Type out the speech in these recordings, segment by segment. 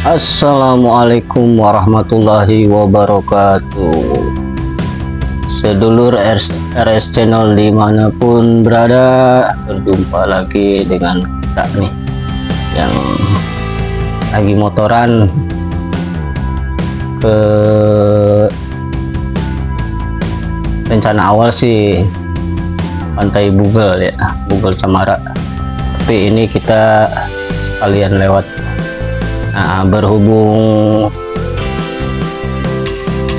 Assalamualaikum warahmatullahi wabarakatuh. Sedulur RS Channel dimanapun berada, berjumpa lagi dengan kita nih yang lagi motoran ke rencana awal sih Pantai Bugel ya, Bugel Cemara, tapi ini kita sekalian lewat. Nah, berhubung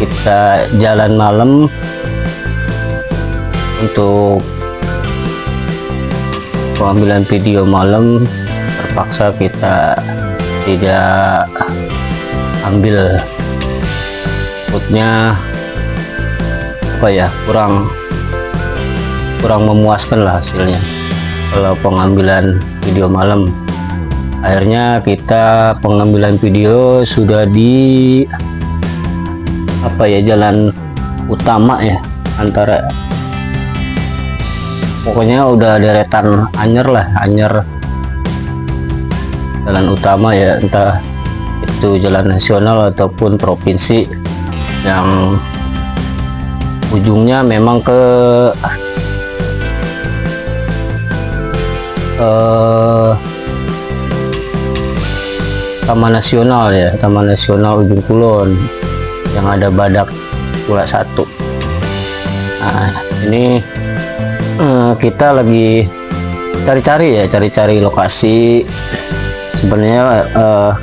kita jalan malam, untuk pengambilan video malam terpaksa kita tidak ambil footnya, apa ya, kurang memuaskan lah hasilnya kalau pengambilan video malam. Akhirnya kita pengambilan video sudah di jalan utama ya, antara pokoknya udah deretan Anyer jalan utama ya, entah itu jalan nasional ataupun provinsi, yang ujungnya memang ke Taman Nasional ya, Taman Nasional Ujung Kulon yang ada badak pula satu. Nah, ini kita lagi cari-cari lokasi. Sebenarnya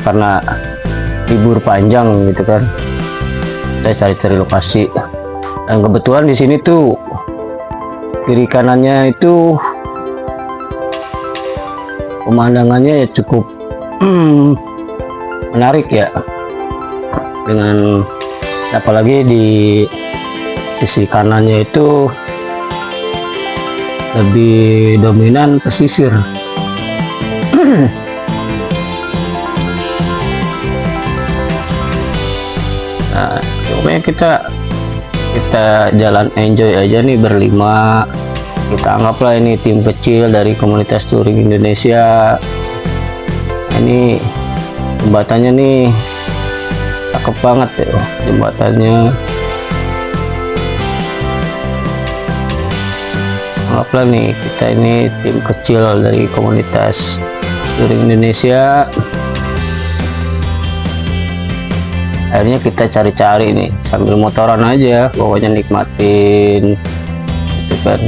karena libur panjang gitu kan, kita cari-cari lokasi, dan kebetulan di sini tuh kiri kanannya itu pemandangannya ya cukup menarik ya, dengan apalagi di sisi kanannya itu lebih dominan pesisir. Nah, pokoknya kita jalan enjoy aja nih berlima. Kita anggaplah ini tim kecil dari komunitas touring Indonesia. Nah, ini jembatannya nih cakep banget ya, jembatannya. Anggaplah nih kita ini tim kecil dari komunitas touring Indonesia. Akhirnya kita cari-cari nih sambil motoran aja, pokoknya nikmatin gitu kan.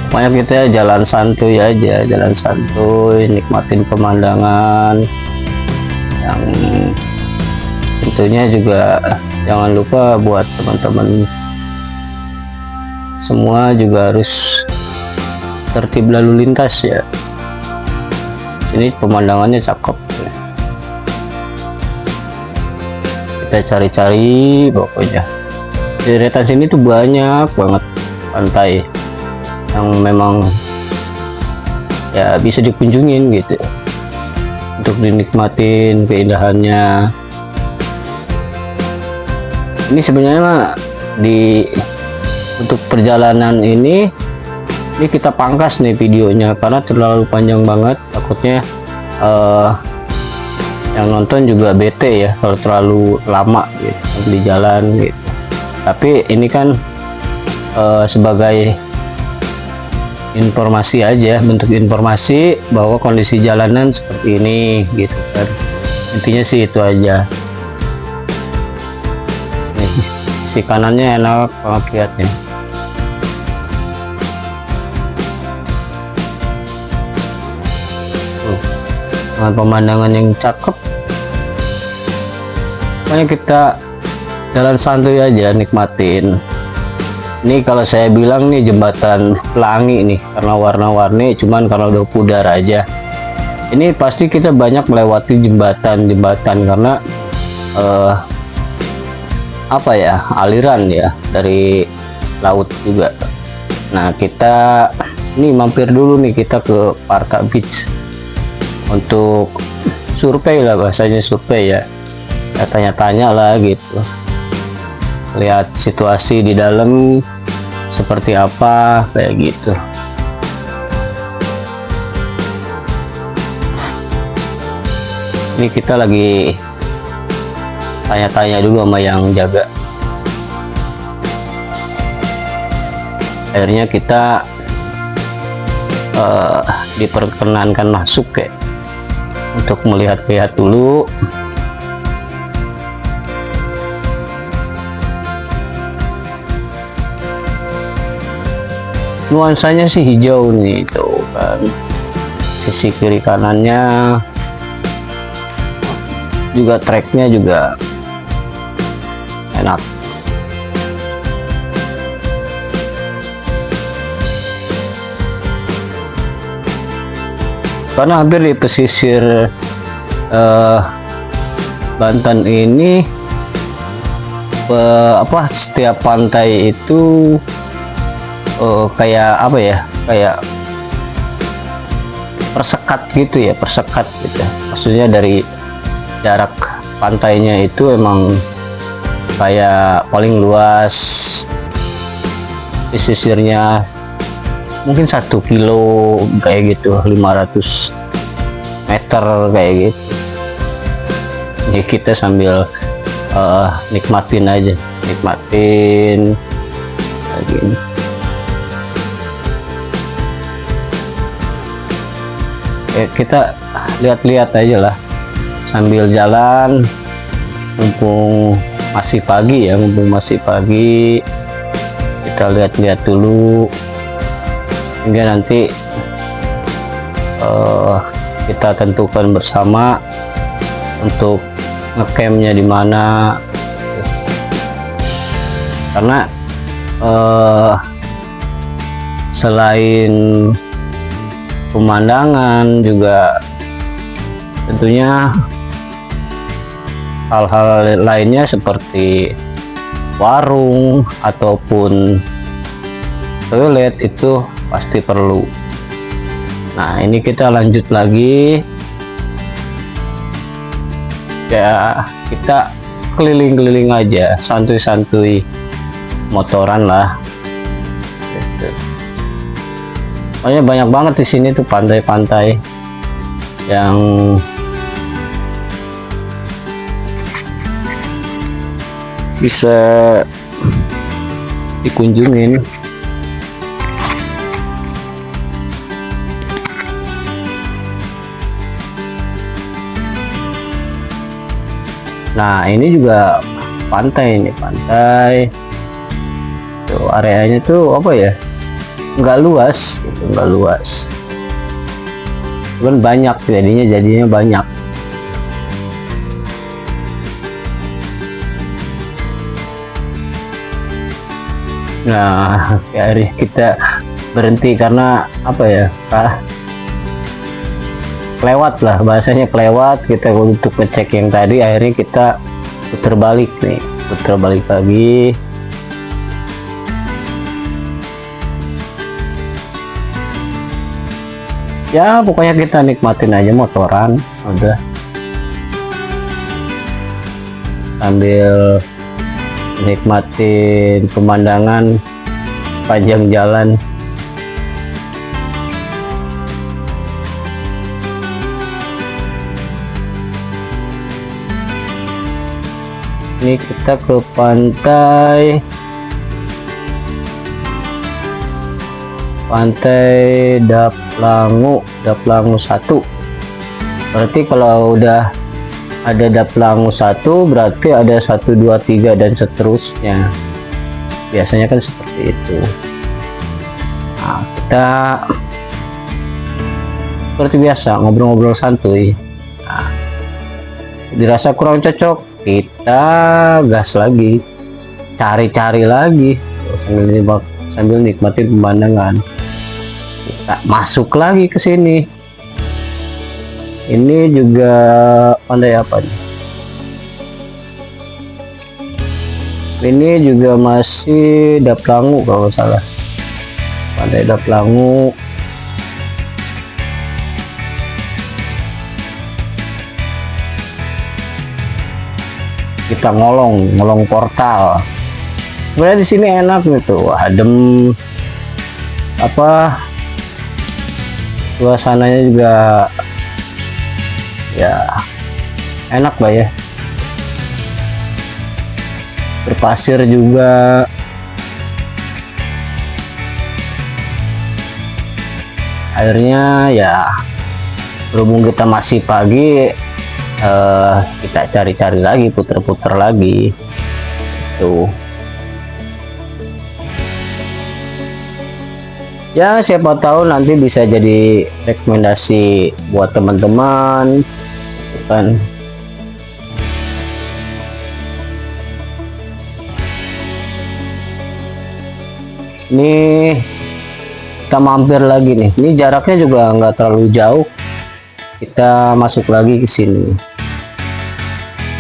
Pokoknya kita jalan santuy aja, nikmatin pemandangan. Yang tentunya juga jangan lupa buat teman-teman semua juga harus tertib lalu lintas ya. Ini pemandangannya cakep ya. Kita cari-cari, pokoknya di deretan sini tuh banyak banget pantai yang memang ya bisa dikunjungin gitu, untuk dinikmatin keindahannya. Ini sebenarnya mah untuk perjalanan ini kita pangkas nih videonya karena terlalu panjang banget, takutnya yang nonton juga bete ya kalau terlalu lama gitu di jalan gitu. Tapi ini kan sebagai informasi aja, bentuk informasi bahwa kondisi jalanan seperti ini gitu kan. Intinya sih itu aja. Nih, si kanannya enak banget lihatnya. Dengan pemandangan yang cakep, makanya kita jalan santuy aja, nikmatin. Ini kalau saya bilang nih jembatan pelangi nih, karena warna-warni, cuman kalau udah pudar aja. Ini pasti kita banyak melewati jembatan-jembatan karena aliran ya dari laut juga. Nah, kita ini mampir dulu nih kita ke Parta Beach untuk survei lah, bahasanya survei ya, tanya-tanya lah gitu, lihat situasi di dalam seperti apa kayak gitu. Ini kita lagi tanya-tanya dulu sama yang jaga. Akhirnya kita diperkenankan masuk ya, untuk melihat-lihat dulu. Nuansanya sih hijau nih, tuh kan. Sisi kiri kanannya juga, treknya juga enak. Karena hampir di pesisir Banten ini setiap pantai itu kayak apa ya, kayak persekat gitu ya, persekat gitu. Maksudnya dari jarak pantainya itu emang kayak paling luas, pesisirnya mungkin 1 kilo kayak gitu, 500 meter kayak gitu. Jadi kita sambil nikmatin aja, nikmatin lagi ini. Kita lihat-lihat aja lah sambil jalan, mumpung masih pagi ya, kita lihat-lihat dulu hingga nanti kita tentukan bersama untuk ngecampnya di mana. Karena selain pemandangan juga tentunya hal-hal lainnya seperti warung ataupun toilet itu pasti perlu. Nah, ini kita lanjut lagi ya, kita keliling-keliling aja, santuy-santuy, motoran lah gitu. Pokoknya banyak banget di sini tuh pantai-pantai yang bisa dikunjungin. Nah, ini juga pantai nih, pantai tuh, areanya tuh apa ya, nggak luas gitu, nggak luas, cuman banyak jadinya banyak. Nah, akhirnya kita berhenti karena apa ya, kelewat lah bahasanya, kelewat. Kita untuk ngecek yang tadi, akhirnya kita putar balik lagi. Ya pokoknya kita nikmatin aja motoran udah, sambil nikmatin pemandangan panjang jalan. Ini kita ke pantai Daplangu 1. Berarti kalau udah ada Daplangu 1 berarti ada 1, 2, 3 dan seterusnya. Biasanya kan seperti itu. Nah, kita seperti biasa ngobrol-ngobrol santuy. Nah, dirasa kurang cocok, kita gas lagi, cari-cari lagi sambil nikmatin pemandangan. Kita masuk lagi ke sini. Ini juga pandai apa nih? Ini juga masih Daplangu kalau nggak salah, pandai Daplangu. Kita ngolong portal. Sebenarnya di sini enak gitu, adem, suasananya juga ya enak Pak ya, berpasir juga. Akhirnya ya berhubung kita masih pagi, kita cari-cari lagi, puter-puter lagi tuh. Ya siapa tahu nanti bisa jadi rekomendasi buat teman-teman kan. Ini kita mampir lagi nih, ini jaraknya juga nggak terlalu jauh, kita masuk lagi ke sini.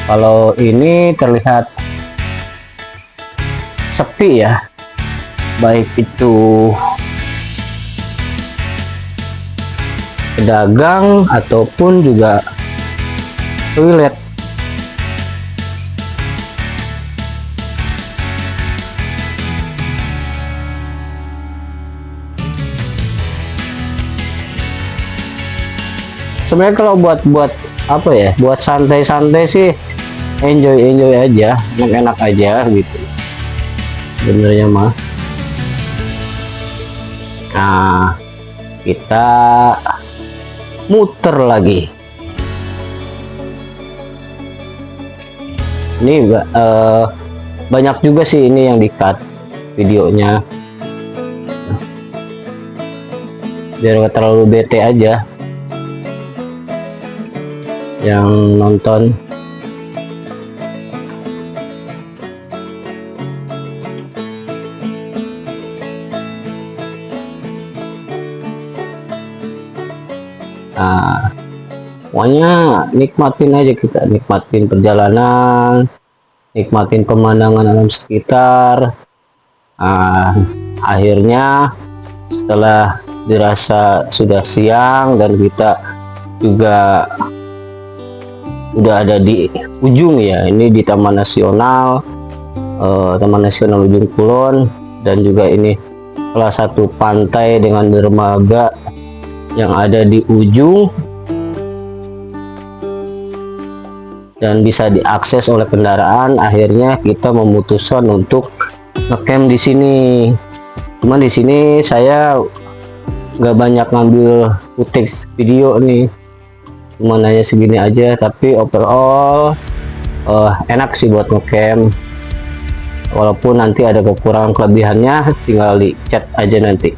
Kalau ini terlihat sepi ya, baik itu pedagang ataupun juga toilet. Sebenarnya kalau buat apa ya, buat santai-santai sih enjoy aja, enak-enak aja gitu sebenarnya mah. Nah kita muter lagi. Ini banyak juga sih ini yang di-cut videonya, biar gak terlalu bete aja yang nonton. Nah, pokoknya nikmatin aja, kita nikmatin perjalanan, nikmatin pemandangan alam sekitar. Akhirnya setelah dirasa sudah siang dan kita juga udah ada di ujung ya, ini di Taman Nasional Ujung Kulon, dan juga ini salah satu pantai dengan dermaga yang ada di ujung dan bisa diakses oleh kendaraan. Akhirnya kita memutuskan untuk ngecamp di sini. Cuman di sini saya nggak banyak ngambil footage video nih, cuman hanya segini aja, tapi overall enak sih buat ngecamp. Walaupun nanti ada kekurangan kelebihannya, tinggal di chat aja nanti.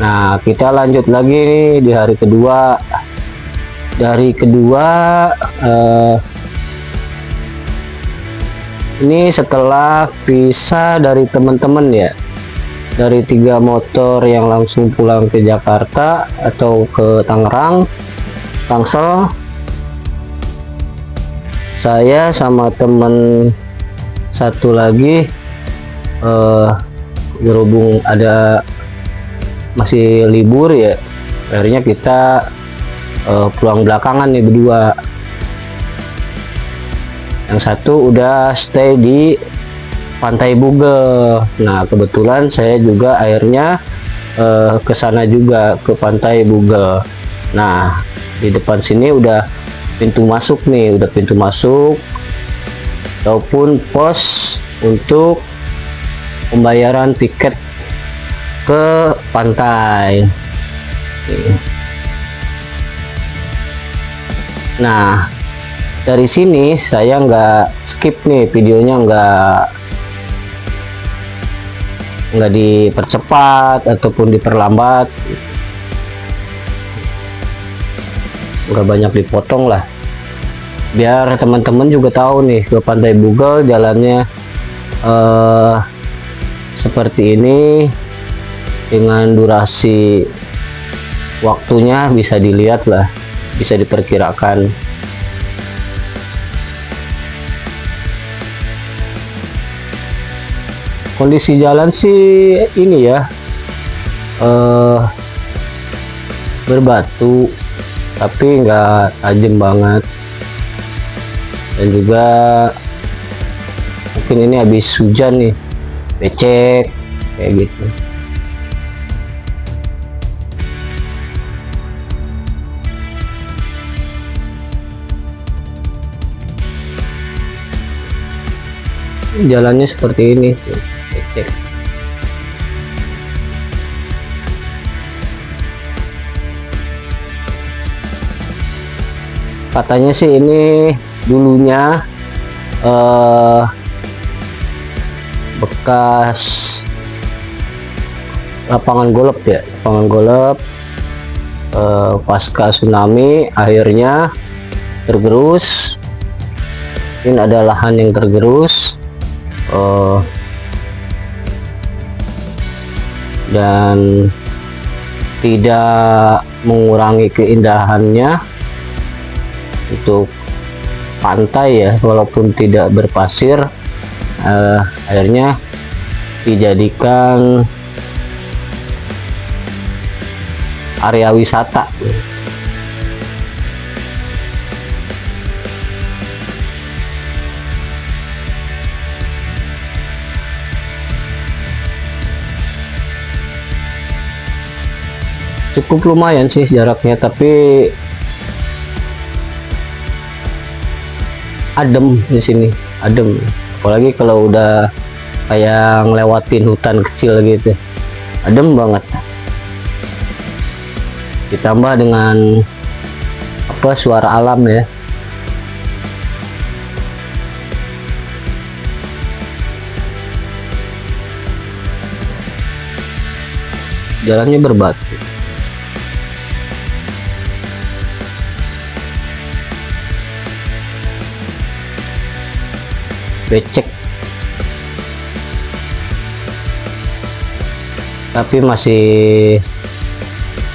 Nah kita lanjut lagi nih di hari kedua. Ini setelah pisah dari teman-teman ya, dari 3 motor yang langsung pulang ke Jakarta atau ke Tangerang, Tangsel, saya sama temen satu lagi berhubung ada masih libur ya, akhirnya kita pulang belakangan nih berdua. Yang satu udah stay di Pantai Bugel. Nah kebetulan saya juga akhirnya ke sana juga, ke Pantai Bugel. Nah di depan sini udah pintu masuk nih, udah pintu masuk ataupun pos untuk pembayaran tiket ke pantai. Nah dari sini saya nggak skip nih videonya, nggak dipercepat ataupun diperlambat, nggak banyak dipotong lah, biar teman-teman juga tahu nih ke Pantai Bugel jalannya seperti ini, dengan durasi waktunya bisa dilihat lah, bisa diperkirakan. Kondisi jalan sih ini ya, berbatu tapi nggak tajam banget, dan juga mungkin ini habis hujan nih, becek kayak gitu. Jalannya seperti ini tuh, cek. Katanya sih ini dulunya bekas lapangan golf ya, lapangan golf. Pasca tsunami akhirnya tergerus. Ini ada lahan yang tergerus, dan tidak mengurangi keindahannya untuk pantai ya, walaupun tidak berpasir. Akhirnya dijadikan area wisata. Cukup lumayan sih jaraknya, tapi adem di sini, adem. Apalagi kalau udah kayak ngelewatin hutan kecil gitu, adem banget. Ditambah dengan apa, suara alam ya. Jalannya berbatu. Becek, tapi masih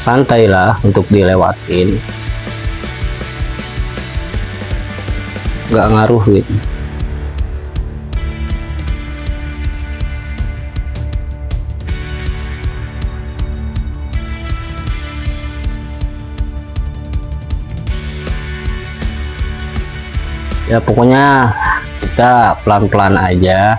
santai lah untuk dilewatin, nggak ngaruh gitu. Ya pokoknya kita pelan-pelan aja.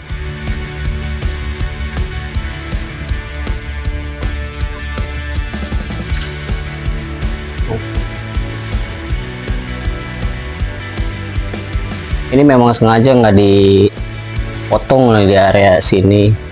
Ini memang sengaja nggak dipotong di area sini.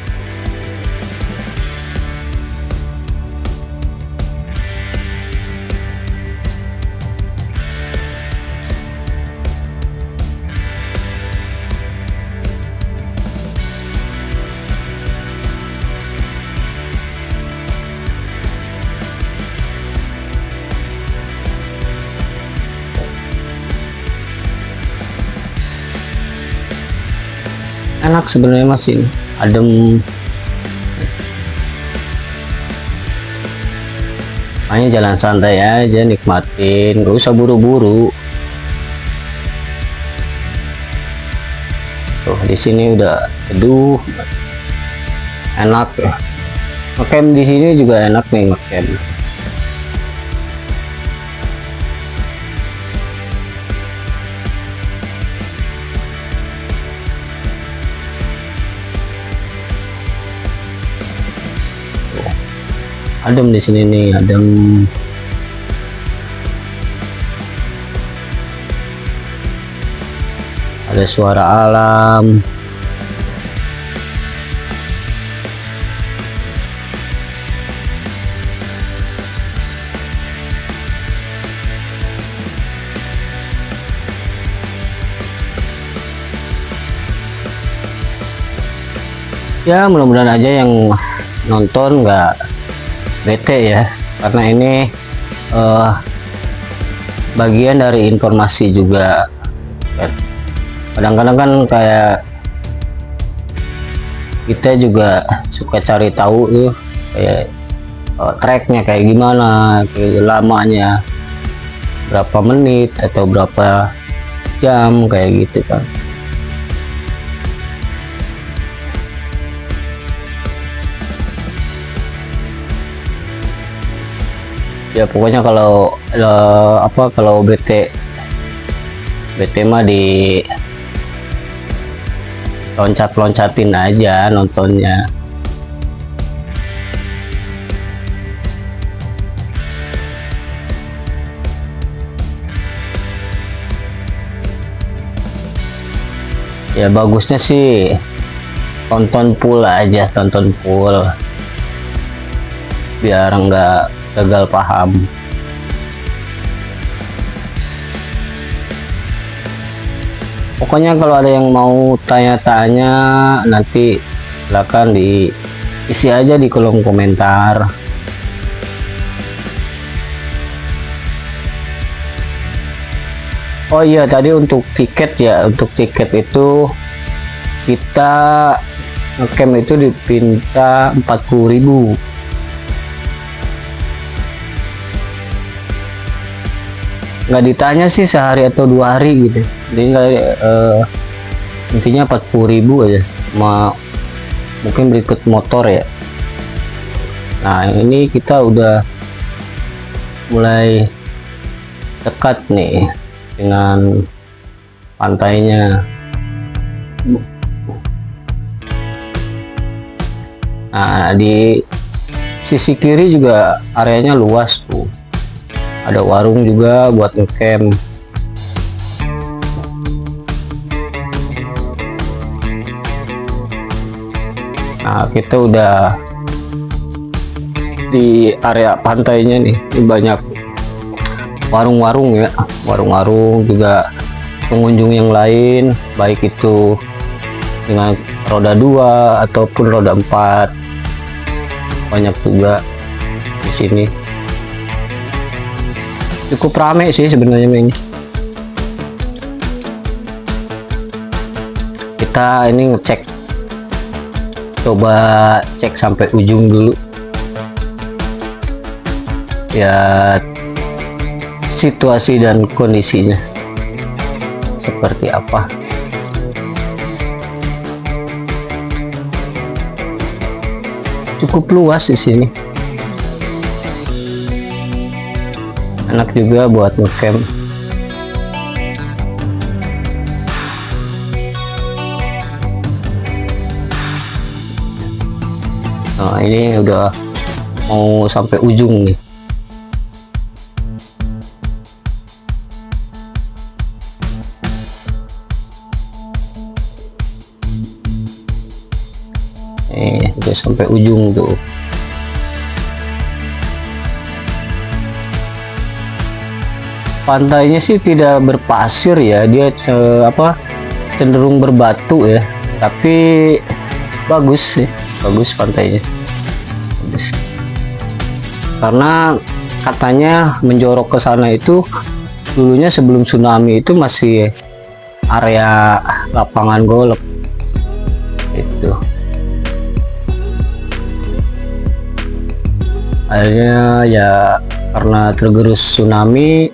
Enak sebenarnya Mas, ini adem. Makanya jalan santai aja, nikmatin, gak usah buru-buru. Tuh di sini udah teduh, enak ya. Ngecamp di sini juga enak nih ngecamp. Adem di sini nih, adem. Ada suara alam. Ya mudah-mudahan aja yang nonton nggak bete ya, karena ini bagian dari informasi juga. Kadang-kadang kan kayak kita juga suka cari tahu tuh kayak tracknya kayak gimana, kayak lamanya berapa menit atau berapa jam kayak gitu kan. Ya pokoknya kalau kalau BT mah di loncat-loncatin aja nontonnya. Ya bagusnya sih tonton full aja, tonton full biar nggak gagal paham. Pokoknya kalau ada yang mau tanya-tanya nanti silakan diisi aja di kolom komentar. Oh iya, tadi untuk tiket ya, untuk tiket itu kita ngecamp itu dipinta 40.000. Nggak ditanya sih sehari atau 2 hari gitu, jadi nggak intinya 40.000 aja, mungkin berikut motor ya. Nah ini kita udah mulai dekat nih dengan pantainya. Nah di sisi kiri juga areanya luas tuh, ada warung juga buat ngecamp. Nah kita udah di area pantainya nih, ini banyak warung-warung ya, warung-warung juga pengunjung yang lain, baik itu dengan roda 2 ataupun roda 4, banyak juga di sini. Cukup rame sih sebenarnya ini. Kita ini ngecek, coba cek sampai ujung dulu ya, situasi dan kondisinya seperti apa. Cukup luas di sini, enak juga buat ngecamp. Nah ini udah mau sampai ujung nih. Udah sampai ujung tuh. Pantainya sih tidak berpasir ya, dia cenderung berbatu ya, tapi bagus sih, bagus pantainya, bagus. Karena katanya menjorok ke sana itu dulunya sebelum tsunami itu masih area lapangan golf itu. Akhirnya ya karena tergerus tsunami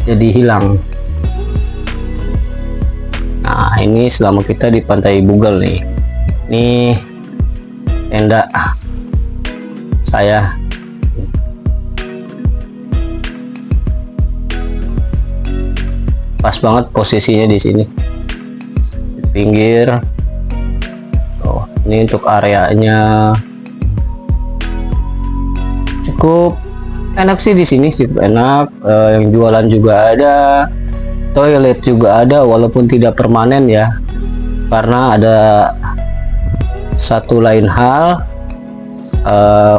jadi hilang. Nah ini selama kita di Pantai Bugal nih, ini tenda saya. Pas banget posisinya di sini, di pinggir. Oh, ini untuk areanya cukup enak sih di sini, cukup enak. Yang jualan juga ada, toilet juga ada, walaupun tidak permanen ya, karena ada satu lain hal,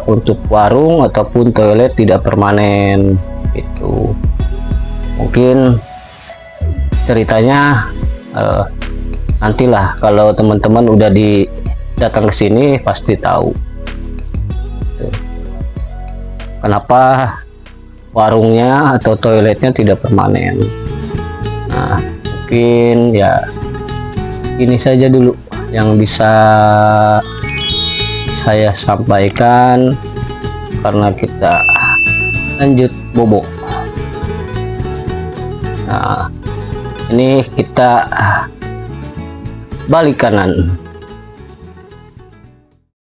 untuk warung ataupun toilet tidak permanen itu. Mungkin ceritanya nantilah kalau teman-teman udah datang ke sini pasti tahu kenapa warungnya atau toiletnya tidak permanen. Nah mungkin ya ini saja dulu yang bisa saya sampaikan, karena kita lanjut bobo. Nah ini kita balik kanan.